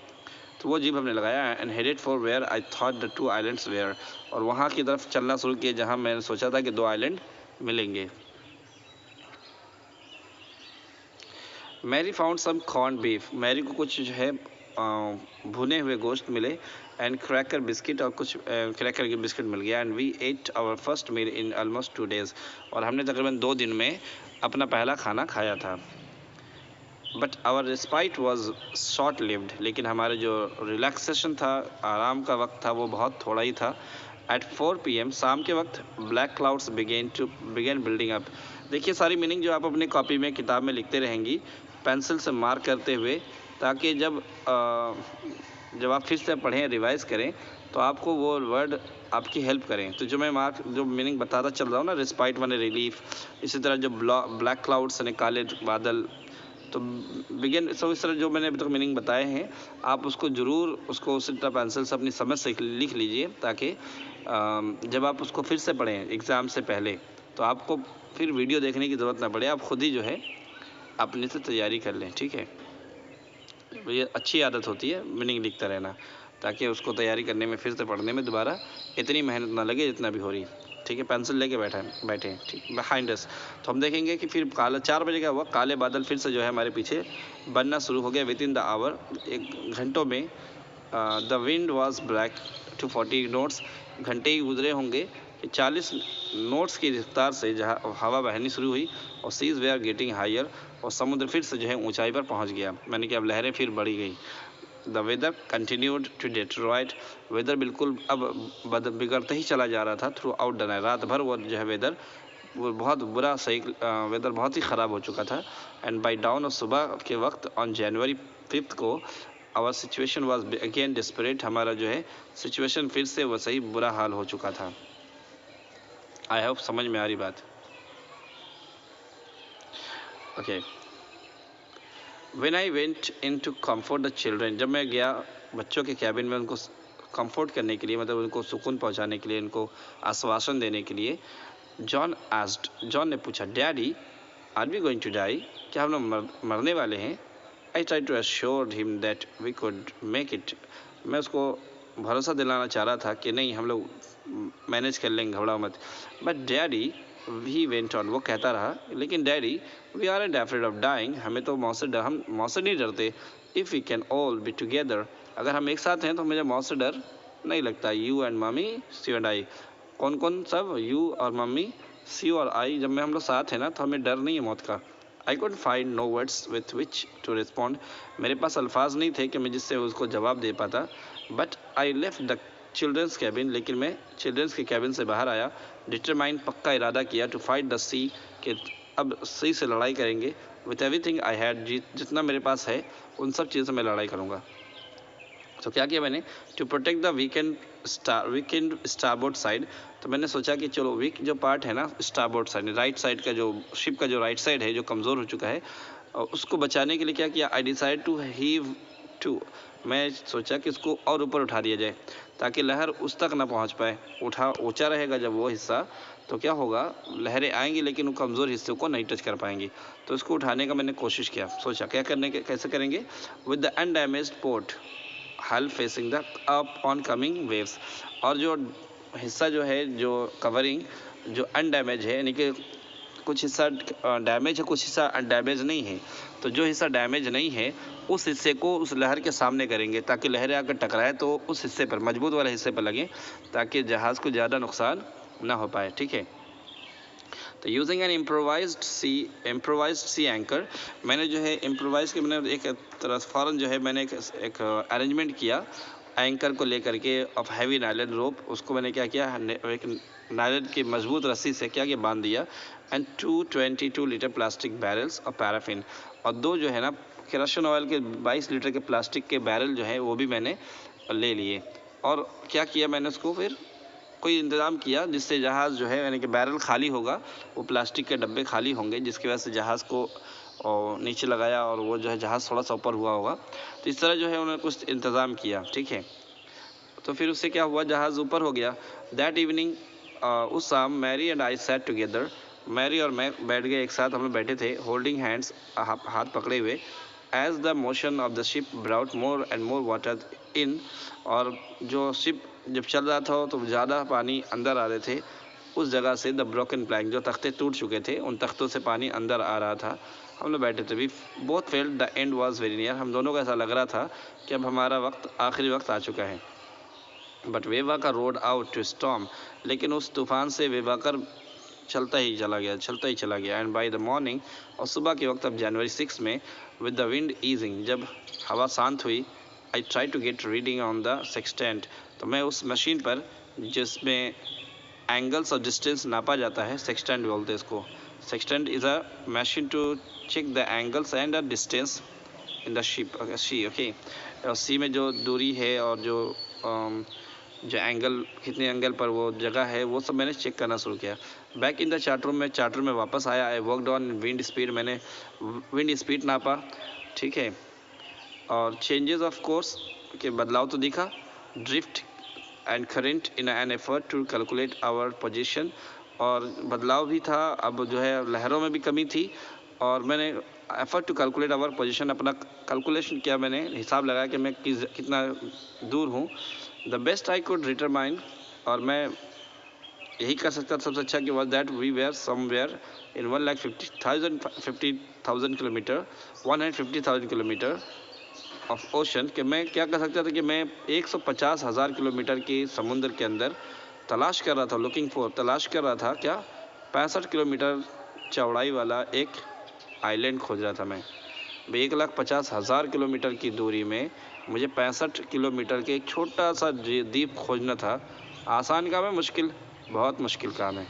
तो वो जीप हमने लगाया and headed for where I thought the 2 islands were, और वहाँ की तरफ चलना शुरू किया जहाँ मैंने सोचा था कि 2 आइलैंड मिलेंगे। Mary found some corn beef. Mary को कुछ जो है भुने हुए गोश्त मिले एंड क्रैकर बिस्किट, और कुछ क्रैकर के बिस्किट मिल गया। And we ate our first meal in almost 2 days, और हमने तकरीबन 2 दिन में अपना पहला खाना खाया था। But our respite was short lived, लेकिन हमारे जो रिलैक्सेशन था, आराम का वक्त था, वो बहुत थोड़ा ही था। एट 4 PM शाम के वक्त black clouds began building up. देखिए सारी मीनिंग जो आप अपनी कॉपी में किताब में लिखते रहेंगी पेंसिल से मार्क करते हुए, ताकि जब आप फिर से पढ़ें रिवाइज करें तो आपको वो वर्ड आपकी हेल्प करें। तो जो मैं जो मीनिंग बताता चल रहा हूँ ना, रिस्पाइट माने रिलीफ, इसी तरह जो ब्लैक क्लाउड्स यानी काले बादल, तो बिगिन सब इस तरह जो मैंने अभी तक मीनिंग बताए हैं आप उसको ज़रूर उसको उसी तरह पेंसिल से अपनी समझ से लिख लीजिए, ताकि जब आप उसको फिर से पढ़ें एग्ज़ाम से पहले तो आपको फिर वीडियो देखने की ज़रूरत ना पड़े, आप खुद ही जो है अपने से तैयारी कर लें। ठीक है, ये अच्छी आदत होती है मीनिंग लिखता रहना, ताकि उसको तैयारी करने में फिर से पढ़ने में दोबारा इतनी मेहनत ना लगे जितना भी हो रही। ठीक है, पेंसिल लेके बैठे ठीक बिहाइंड अस। तो हम देखेंगे कि फिर 4 बजे का हुआ, काले बादल फिर से जो है हमारे पीछे बनना शुरू हो गया। विद इन द आवर, एक घंटों में the wind was back to 40 knots. घंटे ही गुजरे होंगे कि 40 नोट्स की रफ्तार से जहाँ हवा बहनी शुरू हुई, और seas they are getting higher, और समुद्र फिर से जो है ऊंचाई पर पहुंच गया, मैंने कि अब लहरें फिर बढ़ी गई। The weather continued to deteriorate. Weather बिल्कुल अब बिगड़ते ही चला जा रहा था थ्रू आउट द नाइट। रात भर वो जो है वेदर वो बहुत बुरा वेदर बहुत ही ख़राब हो चुका था। एंड बाई डाउन और सुबह के वक्त ऑन January 5 को our situation was again desperate. हमारा जो है सिचुएशन फिर से वैसे ही बुरा हाल हो चुका था। आई होप समझ में आ रही बात। Okay, when I went in to comfort the children, जब मैं गया बच्चों के कैबिन में उनको कंफर्ट करने के लिए, मतलब उनको सुकून पहुंचाने के लिए, उनको आश्वासन देने के लिए, जॉन ने पूछा, daddy are we going to die, क्या हम लोग मरने वाले हैं? I try to assure him that we could make it. मैं उसको भरोसा दिलाना चाह रहा था कि नहीं हम लोग मैनेज कर लेंगे, घबराओ मत। But daddy he went on, वो कहता रहा, लेकिन daddy we are and afraid of dying, हमें तो हम मौत से नहीं डरते। If we can all be together, अगर हम एक साथ हैं तो मुझे मौत से डर नहीं लगता। You and mummy, Sue and I, कौन कौन सब? यू और मम्मी, सी और आई, जब मैं हम लोग साथ हैं ना तो हमें डर नहीं है मौत का। I could find no words with which to respond, मेरे पास अल्फाज नहीं थे कि मैं जिससे उसको जवाब दे पाता। But I left the children's cabin, लेकिन मैं चिल्ड्रंस के कैबिन से बाहर आया, डिटरमाइंड, पक्का इरादा किया, टू फाइट द सी, कि अब सी से लड़ाई करेंगे। विथ एवरीथिंग आई हैड, जितना मेरे पास है उन सब चीज़ों से मैं लड़ाई करूँगा। तो क्या किया मैंने, to protect the weakened starboard side, तो मैंने सोचा कि चलो वीक जो पार्ट है ना स्टारबोर्ड साइड, राइट साइड का जो शिप का जो राइट साइड है जो कमज़ोर हो चुका है, उसको बचाने के लिए क्या किया, I decide to heave to, मैं सोचा कि इसको और ऊपर उठा दिया जाए ताकि लहर उस तक ना पहुंच पाए। ऊंचा रहेगा जब वो हिस्सा तो क्या होगा, लहरें आएंगी लेकिन वो कमज़ोर हिस्से को नहीं टच कर पाएंगी। तो इसको उठाने का मैंने कोशिश किया, सोचा क्या कैसे करेंगे, विद द अनडैमेज्ड पोर्ट हल facing the up on coming waves, और जो हिस्सा जो है जो कवरिंग जो अनडैमेज है, यानी कि कुछ हिस्सा डैमेज है कुछ हिस्सा डैमेज नहीं है, तो जो हिस्सा डैमेज नहीं है उस हिस्से को उस लहर के सामने करेंगे ताकि लहरें आकर टकराए तो उस हिस्से पर, मजबूत वाले हिस्से पर लगे, ताकि जहाज़ को ज़्यादा नुकसान ना हो पाए। ठीक है, तो यूजिंग एन इम्प्रोवाइज्ड सी एंकर, मैंने जो है इम्प्रोवाइज के मैंने एक तरह फ़ौरन जो है मैंने एक अरेंजमेंट किया एंकर को लेकर के ऑफ हैवी नायलन रोप, उसको मैंने क्या किया, एक नायलन की मजबूत रस्सी से क्या बांध दिया। एंड 222 लीटर प्लास्टिक बैरल्स और पैराफिन, और 2 जो है ना केरोसिन ऑयल के 22 लीटर के प्लास्टिक के बैरल जो है वो भी मैंने ले लिए। और क्या किया मैंने उसको फिर कोई इंतज़ाम किया जिससे जहाज़ जो है यानी कि बैरल खाली होगा, वो प्लास्टिक के डब्बे खाली होंगे, जिसकी वजह से जहाज़ को और नीचे लगाया और वो जो है जहाज़ थोड़ा सा ऊपर हुआ होगा, तो इस तरह जो है उन्होंने कुछ इंतज़ाम किया, ठीक है। तो फिर उससे क्या हुआ, जहाज़ ऊपर हो गया। दैट इवनिंग, उस शाम Mary and I sat together, Mary और मैं बैठ गए एक साथ, हम लोग बैठे थे, होल्डिंग हैंड्स, हाथ पकड़े हुए। As the motion of the ship brought more and more water in, और जो शिप जब चल रहा था तो ज़्यादा पानी अंदर आ रहे थे उस जगह से। द ब्रोकन प्लैंक, जो तख्ते टूट चुके थे उन तख्तों से पानी अंदर आ रहा था। हम लोग बैठे थे। We both felt the end was very near, हम दोनों को ऐसा लग रहा था कि अब हमारा वक्त, आखिरी वक्त आ चुका है। But Wavewalker rode out to storm, लेकिन उस तूफान से वेवाकर चलता ही चला गया। एंड बाय द मॉर्निंग, और सुबह के वक्त, अब जनवरी 6 में, विद द विंड ईजिंग, जब हवा शांत हुई, I try to get reading on the sextant, तो मैं उस मशीन पर जिसमें एंगल्स और डिस्टेंस नापा जाता है, सेक्सटेंट बोलते हैं इसको। Sextant is a machine to check the angles and the distance in the ship, see, okay. और सी में जो दूरी है और जो एंगल, कितने एंगल पर वो जगह है, वो सब मैंने चेक करना शुरू किया। Back in the chart room में, चार्ट रूम में वापस आया। I worked on wind speed, मैंने विंड स्पीड नापा, ठीक है। और चेंजेस ऑफ कोर्स के बदलाव तो दिखा। Drift and current in an effort to calculate our position, और बदलाव भी था, अब जो है लहरों में भी कमी थी। और मैंने effort to calculate our position, अपना कैलकुलेशन किया, मैंने हिसाब लगाया कि मैं कितना दूर हूँ। The best I could determine, और मैं यही कर सकता था सबसे अच्छा कि was that we were somewhere in 1,50,000 kilometre, 150,000 kilometre of ocean, कि मैं क्या कर सकता था कि मैं 150,000 किलोमीटर के समुद्र के अंदर तलाश कर रहा था, तलाश कर रहा था क्या, 65 किलोमीटर चौड़ाई वाला एक आइलैंड खोज रहा था मैं। 1,50,000 किलोमीटर की दूरी में मुझे 65 किलोमीटर के एक छोटा सा द्वीप खोजना था। आसान काम है, मुश्किल, बहुत मुश्किल काम है,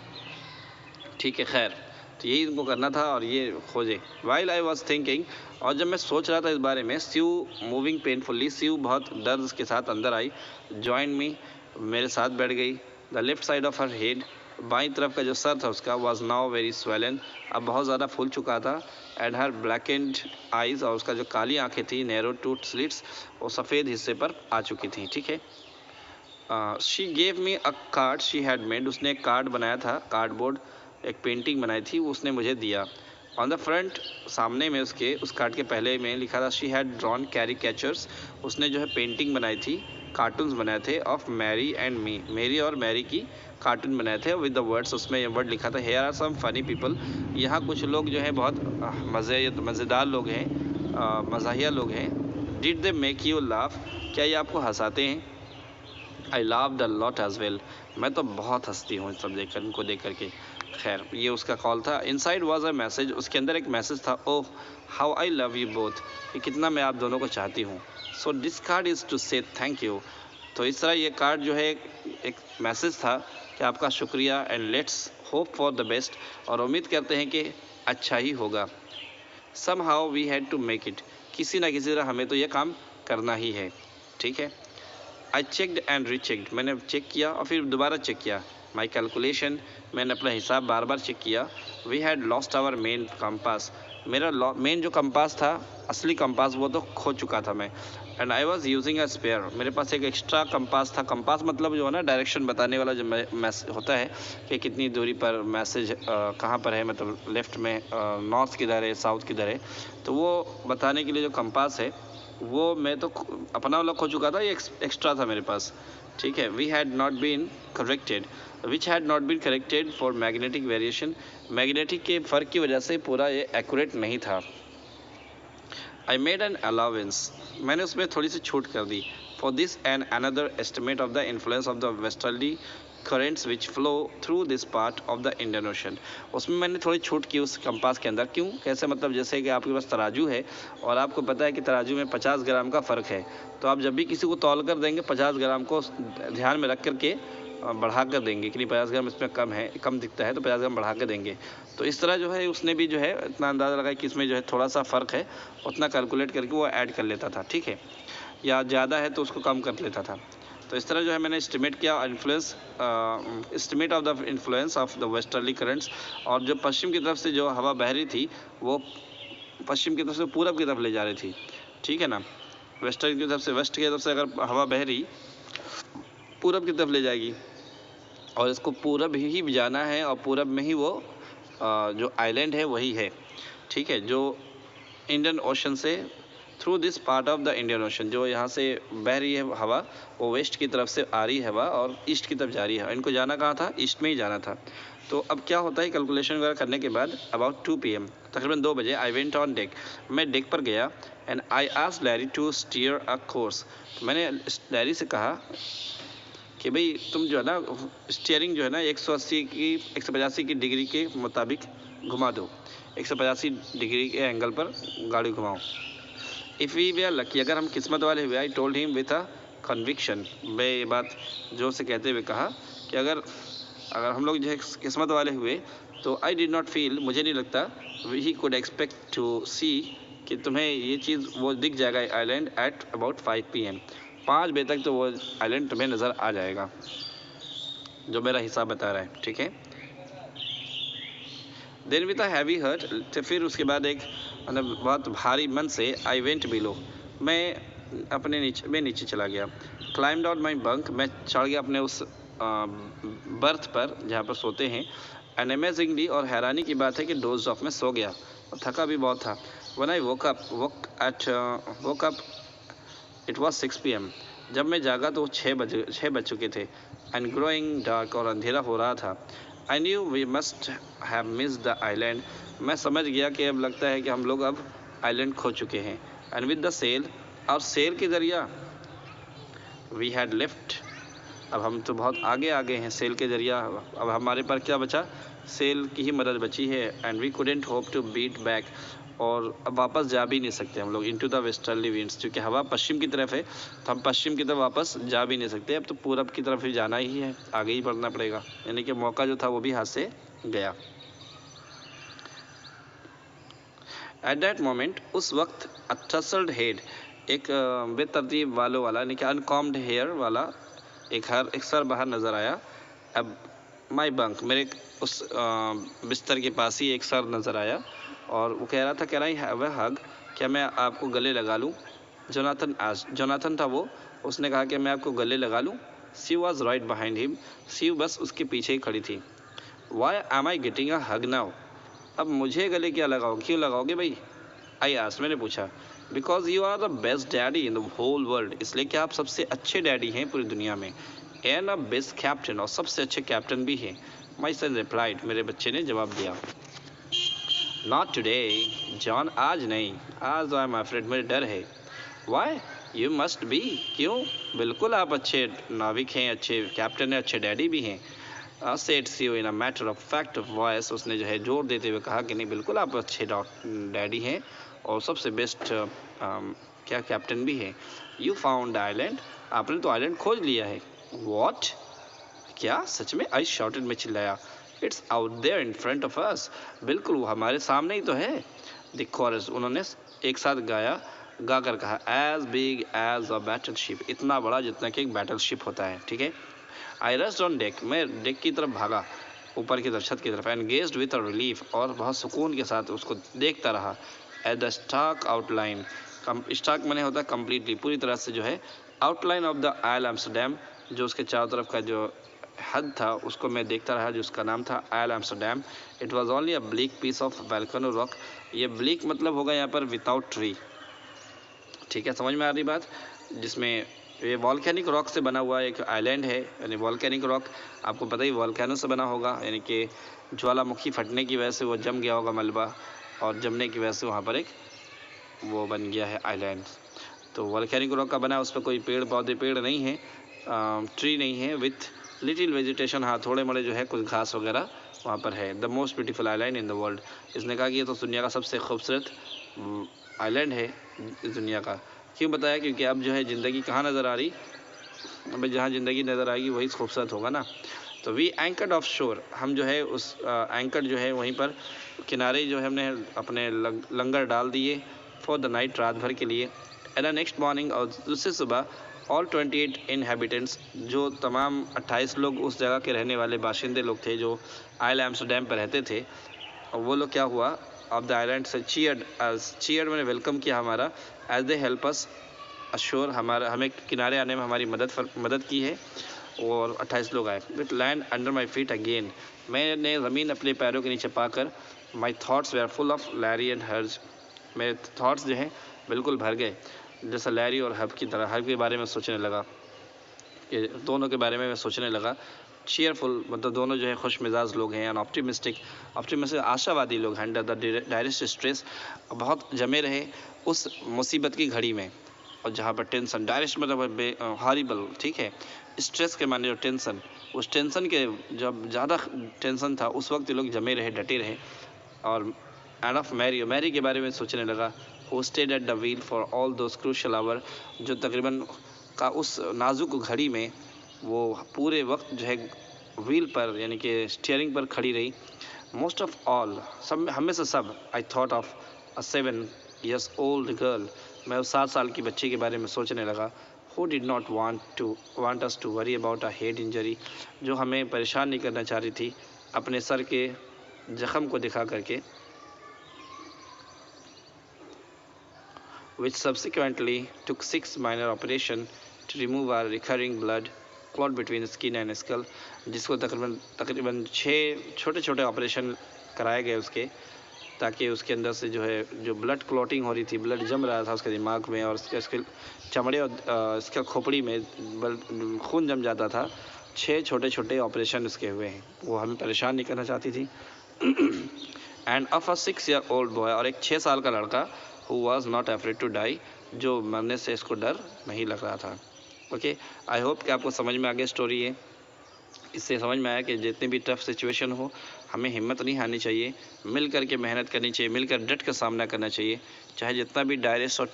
ठीक है। खैर, तो यही इनको करना था और ये खोजे। वाइल आई वॉज थिंकिंग, और जब मैं सोच रहा था इस बारे में, स्यू मूविंग पेनफुली, स्यू बहुत दर्द के साथ अंदर आई। जॉइन मी, मेरे साथ बैठ गई। The left side of her head, बाईं तरफ का जो सर था उसका, वॉज नाउ वेरी स्वेलन, अब बहुत ज़्यादा फूल चुका था। एंड हर ब्लैकेंड आइज़, और उसका जो काली आंखें थी, नैरो टू स्लिट्स, वो सफ़ेद हिस्से पर आ चुकी थी, ठीक है। She gave me a card she had made, उसने एक कार्ड बनाया था, कार्डबोर्ड, एक पेंटिंग बनाई थी, उसने मुझे दिया। ऑन द फ्रंट, सामने में उसके, उस कार्ड के पहले में लिखा था, शी हैड ड्रॉन कैरिकेचर्स, उसने जो है पेंटिंग बनाई थी, कार्टून्स बनाए थे, ऑफ मैरी एंड मी, मेरी और मैरी की कार्टून बनाए थे, विद द वर्ड्स, उसमें ये वर्ड लिखा था, here are some funny people, यहाँ कुछ लोग जो है बहुत मज़ेदार लोग हैं, मज़ाहिया लोग हैं। Did they make you laugh, क्या ये आपको हंसाते हैं? आई लाव द लॉट एज वेल, मैं तो बहुत हंसती हूँ सब देखकर, इनको देख करके। खैर, ये उसका कॉल था। इनसाइड वाज अ मैसेज, उसके अंदर एक मैसेज था, oh how I love you both, कि कितना मैं आप दोनों को चाहती हूँ। So this card is to say thank you, तो इस तरह ये कार्ड जो है एक मैसेज था कि आपका शुक्रिया, and let's hope for the best, और उम्मीद करते हैं कि अच्छा ही होगा। Somehow we had to make it, किसी ना किसी तरह हमें तो ये काम करना ही है, ठीक है। आई चेकड एंड रीचेकड, मैंने चेक किया और फिर दोबारा चेक किया। माई कैलकुलेशन, मैंने अपना हिसाब बार बार चेक किया। We had lost our main compass, मेरा मेन जो कंपास था, असली कंपास, वो तो खो चुका था मैं। And I was using a spare, मेरे पास एक एक्स्ट्रा कंपास था। कंपास मतलब जो है ना, डायरेक्शन बताने वाला जो होता है कि कितनी दूरी पर मैसेज कहाँ पर है, मतलब लेफ्ट में नॉर्थ किधर है, साउथ किधर है, तो वो बताने के लिए जो कंपास है, वो मैं तो अपना वाला खो चुका था, ये एक्स्ट्रा था मेरे पास, ठीक है। We had not been corrected, which had not been corrected for magnetic variation, magnetic के फ़र्क की वजह से पूरा ये एक्यूरेट नहीं था। आई मेड एन अलाउंस, मैंने उसमें थोड़ी सी छूट कर दी। For this and another estimate of the influence of the westerly currents which flow through this part of the Indian Ocean, उसमें मैंने थोड़ी छूट की उस कंपास के अंदर। क्यों, कैसे, मतलब जैसे कि आपके पास तराजू है और आपको पता है कि तराजू में 50 ग्राम का फ़र्क है, तो आप जब भी किसी को तौल कर देंगे 50 ग्राम को ध्यान में रख करके बढ़ा कर देंगे कि नहीं 50 ग्राम इसमें कम है, कम दिखता है तो 50 ग्राम बढ़ा कर देंगे। तो इस तरह जो है उसने भी जो है इतना अंदाज़ा लगाया कि इसमें जो है थोड़ा सा फ़र्क है, उतना कैलकुलेट करके वो ऐड कर लेता था, ठीक है, या ज़्यादा है तो उसको कम कर लेता था। तो इस तरह जो है मैंने एस्टिमेट किया estimate of the influence of the westerly currents, और जो पश्चिम की तरफ से जो हवा बह रही थी वो पश्चिम की तरफ से पूरब की तरफ ले जा रही थी, ठीक है ना। वेस्टर्न की तरफ से, वेस्ट की तरफ से अगर हवा बह रही पूरब की तरफ ले जाएगी, और इसको पूरब ही जाना है, और पूरब में ही वो जो आइलैंड है वही है, ठीक है, जो इंडियन ओशन से through this part of the Indian ocean, जो यहाँ से बह रही है हवा, वो वेस्ट की तरफ से आ रही है हवा और ईस्ट की तरफ जा रही है। इनको जाना कहाँ था? ईस्ट में ही जाना था। तो अब क्या होता है, कैलकुलेशन वगैरह करने के बाद अबाउट 2 PM, तकरीबन 2 बजे, आई वेंट ऑन डेक, मैं डेक पर गया, and I asked Larry to steer a course, मैंने लैरी से कहा कि भाई तुम जो है ना स्टीयरिंग जो है ना 180 की डिग्री के मुताबिक घुमा दो, 185 डिग्री के एंगल पर गाड़ी घुमाओ। If we we are lucky, अगर हम किस्मत वाले हुए, I told him with a conviction, मैं ये बात जोर से कहते हुए कहा कि अगर हम लोग जो है किस्मत वाले हुए तो आई डिड नॉट फील, मुझे नहीं लगता, ही कुड एक्सपेक्ट टू सी, कि तुम्हें ये चीज़ वो दिख जाएगा आइलैंड एट अबाउट 5 PM, 5 बजे तक तो वो आइलैंड तुम्हें नज़र आ जाएगा, जो मेरा हिसाब बता रहा है, ठीक है। Then with a heavy heart, तो फिर उसके बाद एक मतलब बहुत भारी मन से, आई वेंट बिलो, मैं अपने नीचे चला गया। क्लाइम्ड आउट माई बंक, मैं चढ़ गया अपने उस बर्थ पर जहाँ पर सोते हैं। एंड अमेजिंगली, और हैरानी की बात है कि डोज ऑफ, में सो गया और थका भी बहुत था। When I woke up it was 6 PM, जब मैं जागा तो 6 बज चुके थे। एंड ग्रोइंग डार्क, और अंधेरा हो रहा था। I knew we must have missed the island, मैं समझ गया कि अब लगता है कि हम लोग अब आइलैंड खो चुके हैं। एंड विद द सेल, और सेल के जरिया, वी हैड लेफ्ट, अब हम तो बहुत आगे हैं सेल के जरिया, अब हमारे पास क्या बचा? सेल की ही मदद बची है। And we couldn't hope to beat back, और अब वापस जा भी नहीं सकते हम लोग इनटू द वेस्टर्ली विंड्स, क्योंकि हवा पश्चिम की तरफ है, तो हम पश्चिम की तरफ वापस जा भी नहीं सकते, अब तो पूरब की तरफ ही जाना ही है, आगे ही बढ़ना पड़ेगा, यानी कि मौका जो था वो भी हाथ से गया। एट दैट मोमेंट, उस वक्त, अ टसल्ड हेड, एक बेतरतीब बालों वाला, यानी कि अनकॉम्ड हेयर वाला एक सर बाहर नज़र आया। अब माई बंक, मेरे उस बिस्तर के पास ही एक सर नज़र आया, और वो कह रहा था, कह रहा है वह हग, क्या मैं आपको गले लगा लूँ? जोनाथन था वो, उसने कहा कि मैं आपको गले लगा लूँ। Sue was right behind him, Sue बस उसके पीछे ही खड़ी थी। Why am I getting a hug now, अब मुझे गले क्या लगाओ, क्यों लगाओगे भाई? आई आस्क्ड, मैंने पूछा। Because you are the best daddy in the whole world, इसलिए कि आप सबसे अच्छे डैडी हैं पूरी दुनिया में। एंड अ बेस्ट कैप्टन, और सबसे अच्छे कैप्टन भी हैं। माई सन रिप्लाइड, मेरे बच्चे ने जवाब दिया। नॉट टुडे जॉन, आज नहीं, आज आई एम अफ्रेड, मुझे डर है। वाई, यू मस्ट बी, क्यों? बिल्कुल आप अच्छे नाविक हैं, अच्छे कैप्टन हैं, अच्छे डैडी भी हैं। Said CO in a matter of fact voice, उसने जो है जोर देते हुए कहा कि नहीं, बिल्कुल आप अच्छे डैडी हैं और सबसे बेस्ट क्या कैप्टन भी है। यू फाउंड आइलैंड, आपने तो आइलैंड खोज लिया है। वॉट, क्या सच में? आई शॉटेड, में चिल्लाया। It's out there in front of us, बिल्कुल वो हमारे सामने ही तो है। द कोरस, उन्होंने एक साथ गा कर कहा, as big as a battleship, इतना बड़ा जितना कि एक बैटल शिप होता है, ठीक है। आई रस्ट ऑन डेक, मैं डेक की तरफ भागा, ऊपर की तरफ, छत की तरफ। And gazed with a relief, और बहुत सुकून के साथ उसको देखता रहा। At the stark outline, stark मैंने होता है कम्प्लीटली, पूरी तरह से जो है, outline of the isle Amsterdam, जो उसके चारों तरफ का जो हद था उसको मैं देखता रहा, जिसका नाम था Isle Amsterdam. It was only a bleak piece of volcano rock, ये ब्लीक मतलब होगा यहाँ पर विदाउट ट्री, ठीक है, समझ में आ रही बात। जिसमें ये वॉल्केनिक रॉक से बना हुआ एक आइलैंड है, यानी वॉल्केनिक रॉक आपको पता ही वॉल्केनो से बना होगा, यानी कि ज्वालामुखी फटने की वजह से वो जम गया होगा मलबा, और जमने की वजह से वहाँ पर एक वो बन गया है आइलैंड। तो वॉल्केनिक रॉक का बना, उस पर कोई पेड़ नहीं है, ट्री नहीं है, विथ लिटिल वेजिटेशन, हाँ थोड़े मोड़े जो है कुछ घास वगैरह वहाँ पर है। The most beautiful island in the world, इसने कहा कि ये तो दुनिया का सबसे खूबसूरत आइलैंड है इस दुनिया का। क्यों बताया? क्योंकि अब जो है ज़िंदगी कहाँ नज़र आ रही, अब जहाँ ज़िंदगी नज़र आएगी वही खूबसूरत होगा ना। तो वी एंकर्ड ऑफ शोर, हम जो है उस एंकर जो है वहीं पर किनारे जो है हमने अपने लंगर डाल दिए फॉर द नाइट, रात भर के लिए। एंड द नेक्स्ट मॉर्निंग, और दूसरी सुबह, ऑल 28 इनहेबिटेंट्स, जो तमाम 28 लोग उस जगह के रहने वाले बाशिंदे लोग थे जो आइल एम्स्टरडैम पर रहते थे, और वो लोग क्या हुआ, of the island से cheered मैंने वेलकम किया हमारा, as they help us ashore, हमें किनारे आने में हमारी मदद की है, और 28 लोग आए। With land under my feet again, मैंने ज़मीन अपने पैरों के नीचे पाकर, my thoughts were full of Larry and hers, मेरे थाट्स जो हैं बिल्कुल भर गए, जैसा लैरी और हब की तरह। हब के बारे में सोचने लगा, ये दोनों के बारे में मैं सोचने लगा। चीयरफुल मतलब दोनों जो है खुश मिजाज लोग हैं, एंड ऑप्टिमिस्टिक आशावादी लोग हैं। अंडर द डायरेस्ट स्ट्रेस, बहुत जमे रहे उस मुसीबत की घड़ी में, और जहाँ पर टेंशन, डायरेस्ट मतलब हॉरिबल, ठीक है, स्ट्रेस के माने जो टेंशन, उस टेंशन के जब ज़्यादा टेंशन था उस वक्त ये लोग जमे रहे, डटे रहे। और एंड ऑफ मैरी के बारे में सोचने लगा, who stayed at the wheel for all those crucial hour, जो तकरीबन का उस नाजुक घड़ी में वो पूरे वक्त जो है व्हील पर यानी कि स्टीयरिंग पर खड़ी रही। मोस्ट ऑफ ऑल, सब हमें से सब, I thought of a 7 years old girl, मैं उस 7 साल की बच्ची के बारे में सोचने लगा। Who did not want us to worry about a head injury, जो हमें परेशान नहीं करना चाह रही थी अपने सर के जख्म को दिखा करके। which subsequently took 6 minor operations to remove a recurring blood clot between skin and skull, जिसको तकरीबन 6 छोटे छोटे ऑपरेशन कराए गए उसके, ताकि उसके अंदर से जो है जो ब्लड क्लॉटिंग हो रही थी, ब्लड जम रहा था उसके दिमाग में और उसके चमड़े और इसका खोपड़ी में खून जम जाता था। 6 छोटे छोटे ऑपरेशन उसके हुए हैं, वो हमें परेशान नहीं करना चाहती थी। End of a 6-year-old boy, और एक 6 साल का लड़का, who was not afraid to die, जो मरने से इसको डर नहीं लग रहा था। ओके, आई होप कि आपको समझ में आ गया स्टोरी है। इससे समझ में आया कि जितनी भी टफ सिचुएशन हो, हमें हिम्मत नहीं हारनी चाहिए, मिल कर के मेहनत करनी चाहिए, मिलकर डट कर सामना करना चाहिए, चाहे जितना भी डायरेस्ट और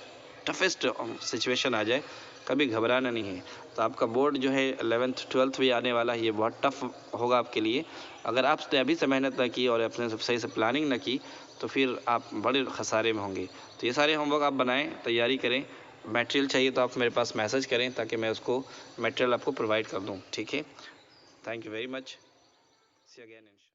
टफेस्ट सिचुएशन आ जाए, कभी घबराना नहीं है। तो आपका बोर्ड जो है 11th 12th भी आने वाला है, ये बहुत टफ होगा आपके लिए। अगर आपने अभी से मेहनत ना की और अपने सही से प्लानिंग ना की, तो फिर आप बड़े खसारे में होंगे। तो ये सारे होमवर्क आप बनाएं, तैयारी करें। मटेरियल चाहिए तो आप मेरे पास मैसेज करें, ताकि मैं उसको मटेरियल आपको प्रोवाइड कर दूं, ठीक है। Thank you very much. See you again.